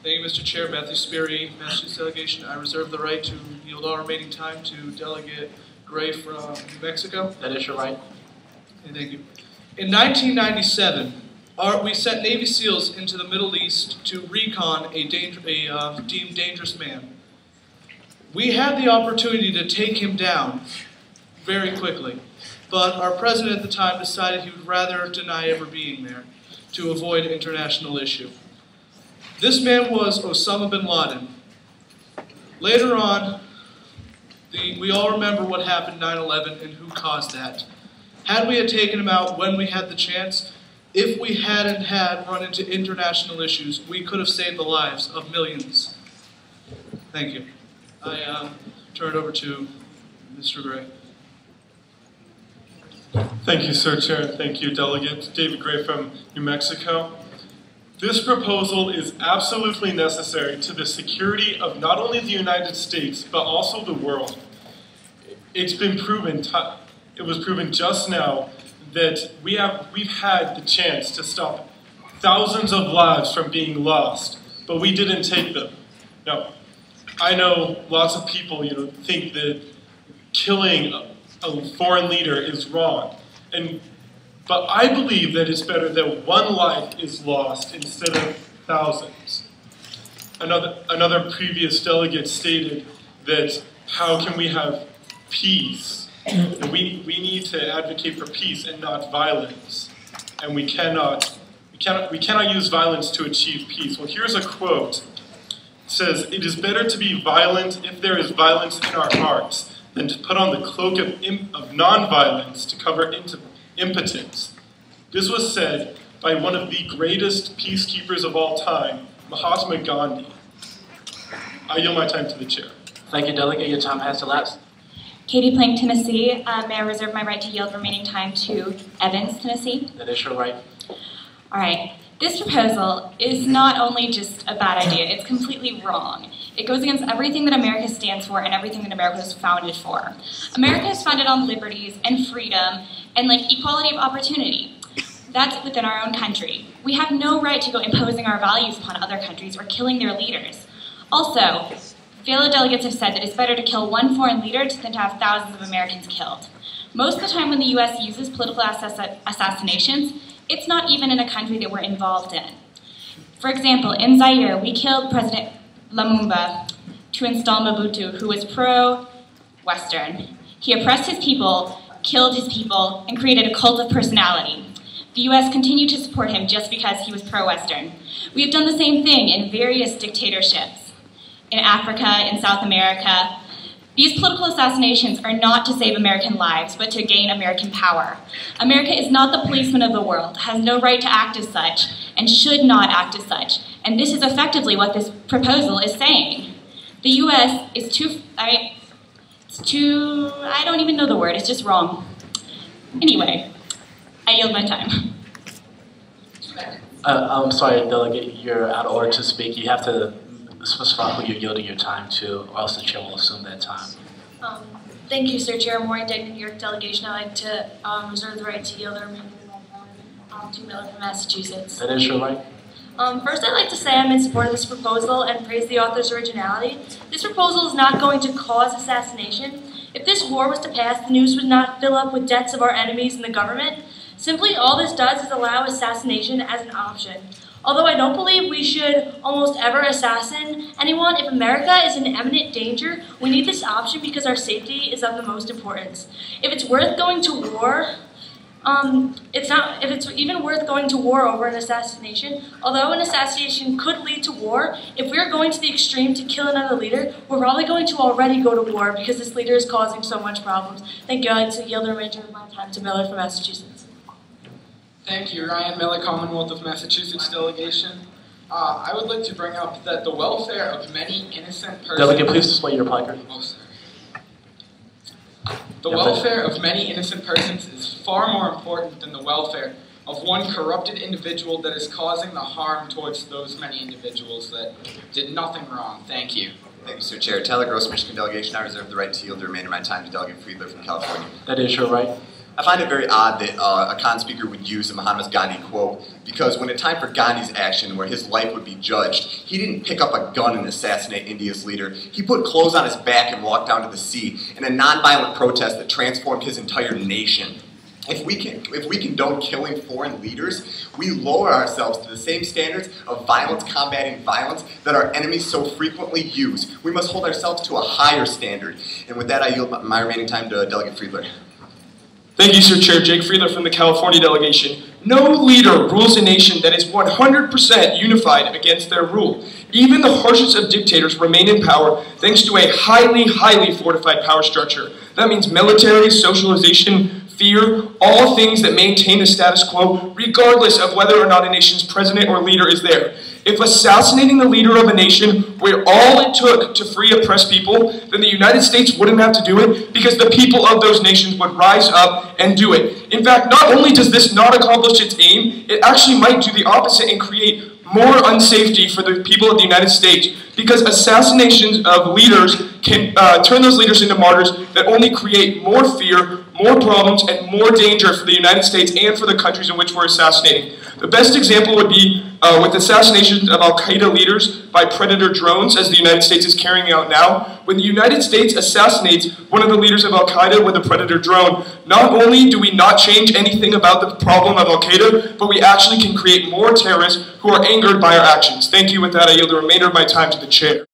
Thank you, Mr. Chair. Matthew Sperry, Massachusetts delegation. I reserve the right to yield all remaining time to Delegate Gray from New Mexico. That is your right. Okay, thank you. In 1997, we sent Navy SEALs into the Middle East to recon a deemed dangerous man. We had the opportunity to take him down very quickly, but our president at the time decided he would rather deny ever being there to avoid an international issue. This man was Osama bin Laden. Later on, we all remember what happened 9/11 and who caused that. Had we had taken him out when we had the chance, if we hadn't had run into international issues, we could have saved the lives of millions. Thank you. I turn it over to Mr. Gray. Thank you, Sir Chair. Thank you, Delegate David Gray from New Mexico. This proposal is absolutely necessary to the security of not only the United States, but also the world. It's been proven, it was proven just now that we've had the chance to stop thousands of lives from being lost, but we didn't take them. Now, I know lots of people, think that killing a foreign leader is wrong, but I believe that it's better that one life is lost instead of thousands. Another previous delegate stated that how can we have peace? And we need to advocate for peace and not violence. And we cannot use violence to achieve peace. Well, here's a quote. It says, "It is better to be violent if there is violence in our hearts than to put on the cloak of non-violence to cover impotence." This was said by one of the greatest peacekeepers of all time, Mahatma Gandhi. I yield my time to the chair. Thank you, Delegate. Your time has elapsed. Katie Plank, Tennessee. May I reserve my right to yield remaining time to Evans, Tennessee? That is your right. All right. This proposal is not only just a bad idea, it's completely wrong. It goes against everything that America stands for and everything that America was founded for. America is founded on liberties and freedom and equality of opportunity. That's within our own country. We have no right to go imposing our values upon other countries or killing their leaders. Also, fellow delegates have said that it's better to kill one foreign leader than to have thousands of Americans killed. Most of the time when the US uses political assassinations, it's not even in a country that we're involved in. For example, in Zaire, we killed President Lumumba to install Mobutu, who was pro-Western. He oppressed his people, killed his people, and created a cult of personality. The US continued to support him just because he was pro-Western. We have done the same thing in various dictatorships. In Africa, in South America. These political assassinations are not to save American lives, but to gain American power. America is not the policeman of the world, has no right to act as such, and should not act as such. And this is effectively what this proposal is saying. The US is I don't even know the word, it's just wrong. Anyway, I yield my time. I'm sorry, Delegate, you're out of order to speak. You have to specify who you're yielding your time to, or else the chair will assume that time. Thank you, Sir Chair. More indignant New York delegation. I'd like to reserve the right to yield the remainder of my time to Miller from Massachusetts. That is your right. First, I'd like to say I'm in support of this proposal and praise the author's originality. This proposal is not going to cause assassination. If this war was to pass, the news would not fill up with deaths of our enemies in the government. Simply, all this does is allow assassination as an option. Although I don't believe we should almost ever assassinate anyone, if America is in imminent danger, we need this option because our safety is of the most importance. If it's worth going to war, if it's even worth going to war over an assassination, although an assassination could lead to war, if we're going to the extreme to kill another leader, we're probably going to already go to war because this leader is causing so much problems. Thank you. I'd like to yield the remainder of my time to Miller from Massachusetts. Thank you, Ryan Miller, Commonwealth of Massachusetts delegation. I would like to bring up that the welfare of many innocent persons... Delegate, please display your placard. Oh, sorry. The welfare of many innocent persons is far more important than the welfare of one corrupted individual that is causing the harm towards those many individuals that did nothing wrong. Thank you. Thank you, Mr. Chair. Tyler Gross, Michigan delegation. I reserve the right to yield the remainder of my time to Delegate Friedler from California. That is your right. I find it very odd that a con speaker would use the Mahatma Gandhi quote, because when it time for Gandhi's action where his life would be judged, he didn't pick up a gun and assassinate India's leader. He put clothes on his back and walked down to the sea in a nonviolent protest that transformed his entire nation. If we condone killing foreign leaders, we lower ourselves to the same standards of violence combating violence that our enemies so frequently use. We must hold ourselves to a higher standard. And with that, I yield my remaining time to Delegate Friedler. Thank you, Sir Chair. Jake Friedler from the California delegation. No leader rules a nation that is 100% unified against their rule. Even the harshest of dictators remain in power thanks to a highly fortified power structure. That means military, socialization, fear, all things that maintain the status quo, regardless of whether or not a nation's president or leader is there. If assassinating the leader of a nation were all it took to free oppressed people, then the United States wouldn't have to do it because the people of those nations would rise up and do it. In fact, not only does this not accomplish its aim, it actually might do the opposite and create more unsafety for the people of the United States, because assassinations of leaders can turn those leaders into martyrs that only create more fear, more problems, and more danger for the United States and for the countries in which we're assassinating. The best example would be with assassinations of Al-Qaeda leaders by predator drones, as the United States is carrying out now. When the United States assassinates one of the leaders of Al-Qaeda with a predator drone, not only do we not change anything about the problem of Al-Qaeda, but we actually can create more terrorists who are angered by our actions. Thank you. With that, I yield the remainder of my time to the chair.